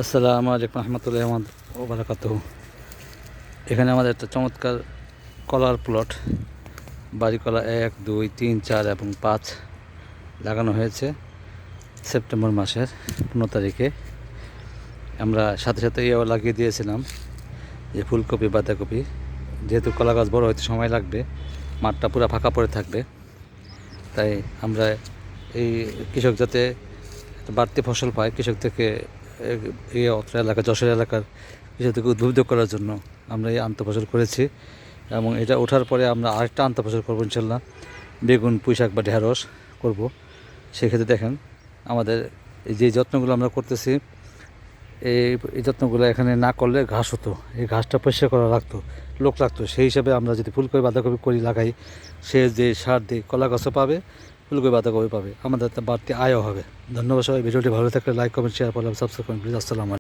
আসসালামু আলাইকুম রহমতুল্লাহ ও বারাকাতুহু। এখানে আমাদের একটা চমৎকার কলার প্লট, বাড়ি কলা 1, 2, 3, 4 এবং 5 লাগানো হয়েছে সেপ্টেম্বর মাসের 15 তারিখে। আমরা সাথে সাথে ইয়েও লাগিয়ে দিয়েছিলাম যে ফুলকপি বাঁধাকপি, যেহেতু কলা গাছ বড় হতে সময় লাগবে, মাঠটা পুরো ফাঁকা পড়ে থাকবে, তাই আমরা এই কৃষক যাতে বাড়তি ফসল পায়, কৃষক থেকে এই অত্র এলাকা যশোর এলাকার কৃষক থেকে উদ্বুদ্ধ করার জন্য আমরা এই আন্তঃফসল করেছি। এবং এটা ওঠার পরে আমরা আরেকটা আন্তঃফসল করবো ইনশাল্লাহ, বেগুন, পুঁইশাক বা ঢেঁড়স করব। সেক্ষেত্রে দেখেন আমাদের এই যে যত্নগুলো আমরা করতেছি, এই যত্নগুলো এখানে না করলে ঘাস হতো, এই ঘাসটা পরিষ্কার করা লাগতো, লোক লাগতো। সেই হিসাবে আমরা যদি ফুলকপি বাঁধাকপি করি লাগাই, সে যে সার দিয়ে কলা গাছও পাবে, ফুলকপি বাঁধাকপি পাবে, আমাদের বাড়তি আয়ও হবে। ধন্যবাদ সবাই। ভিডিওটি ভালো থাকলে লাইক, কমেন্ট, শেয়ার করলাম, সাবস্ক্রাইব করুন প্লিজ। আসসালামু আলাইকুম।